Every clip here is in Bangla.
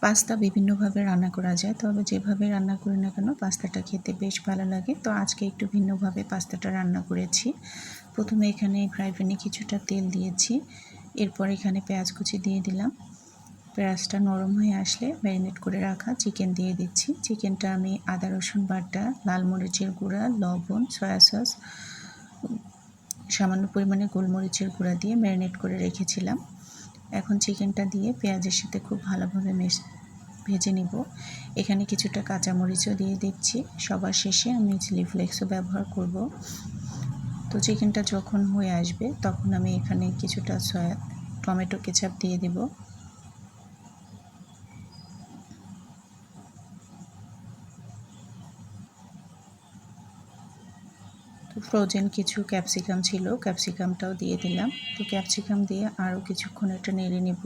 পাস্তা বিভিন্নভাবে রান্না করা যায়, তবে যেভাবে রান্না করি না কেন পাস্তাটা খেতে বেশ ভালো লাগে। তো আজকে একটু ভিন্নভাবে পাস্তাটা রান্না করেছি। প্রথমে এখানে ফ্রাই প্যানে কিছুটা তেল দিয়েছি, এরপর এখানে পেঁয়াজ কুচি দিয়ে দিলাম। পেঁয়াজটা নরম হয়ে আসলে ম্যারিনেট করে রাখা চিকেন দিয়ে দিচ্ছি। চিকেনটা আমি আদা রসুন বাটা, লাল মরিচের গুঁড়া, লবণ, সয়া সস, সামান্য পরিমাণে গোলমরিচের গুঁড়া দিয়ে ম্যারিনেট করে রেখেছিলাম। এখন চিকেনটা দিয়ে পেঁয়াজের সাথে খুব ভালোভাবে ভেজে নিব। এখানে কিছুটা কাঁচামরিচও দিয়ে দিচ্ছি। সবার শেষে আমি চিলি ফ্লেক্সও ব্যবহার করব। তো চিকেনটা যখন হয়ে আসবে তখন আমি এখানে কিছুটা টমেটো কেচাপ দিয়ে দিব। তো ফ্রোজেন কিছু ক্যাপসিকাম ছিল, ক্যাপসিকামটাও দিয়ে দিলাম। তো ক্যাপসিকাম দিয়ে আরও কিছুক্ষণ এটা নেড়ে নেব।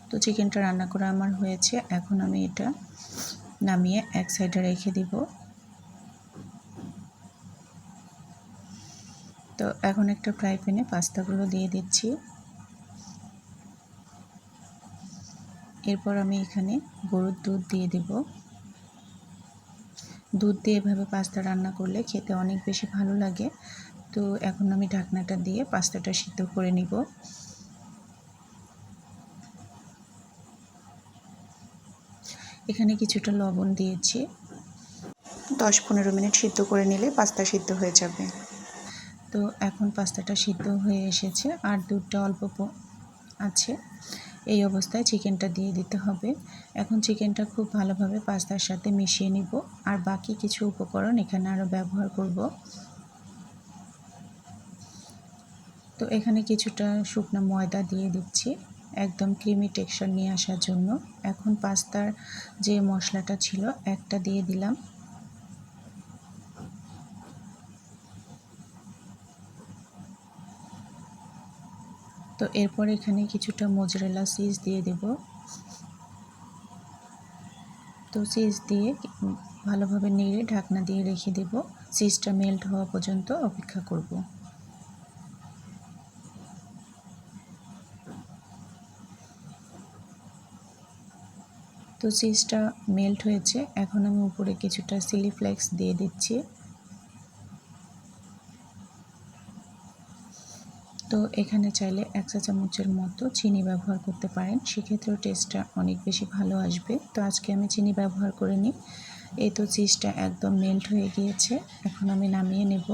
তো চিকেনটা রান্না করা আমার হয়েছে, এখন আমি এটা নামিয়ে এক সাইডে রেখে দিব। তো এখন একটা ফ্রাই প্যানে পাস্তাগুলো দিয়ে দিচ্ছি। এরপর আমি এখানে গরুর দুধ দিয়ে দেব। দুধ দিয়ে এভাবে পাস্তা রান্না করলে খেতে অনেক বেশি ভালো লাগে। তো এখন আমি ঢাকনাটা দিয়ে পাস্তাটা সিদ্ধ করে নিব। এখানে কিছুটা লবণ দিয়েছি। 10-15 মিনিট সিদ্ধ করে নিলে পাস্তা সিদ্ধ হয়ে যাবে। তো এখন পাস্তাটা সিদ্ধ হয়ে এসেছে আর দুধটা অল্প আছে। এই অবস্থায় চিকেনটা দিয়ে দিতে হবে। এখন চিকেনটা খুব ভালোভাবে পাস্তার সাথে মিশিয়ে নিব আর বাকি কিছু উপকরণ এখানে আরও ব্যবহার করব। তো এখানে কিছুটা শুকনো ময়দা দিয়ে দিচ্ছি একদম ক্রিমি টেক্সচার নিয়ে আসার জন্য। এখন পাস্তার যে মশলাটা ছিল একটা দিয়ে দিলাম। তো এরপর এখানে কিছুটা মোজারেলা চিজ দিয়ে দেব। তো চিজ দিয়ে ভালোভাবে নেড়ে ঢাকনা দিয়ে রেখে দেব। চিজটা মেল্ট হওয়া পর্যন্ত অপেক্ষা করব। তো চিজটা মেল্ট হয়েছে, এখন আমি উপরে কিছুটা চিলি ফ্লেক্স দিয়ে দিচ্ছি। তো এখানে চাইলে 1 চা চামচের মতো চিনি ব্যবহার করতে পারেন, সেক্ষেত্রেও টেস্টটা অনেক বেশি ভালো আসবে। তো আজকে আমি চিনি ব্যবহার করিনি। এই তো চিজটা একদম মেল্ট হয়ে গিয়েছে, এখন আমি নামিয়ে নেব।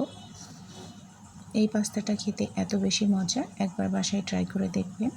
এই পাস্তাটা খেতে এত বেশি মজা, একবার বাসায় ট্রাই করে দেখবেন।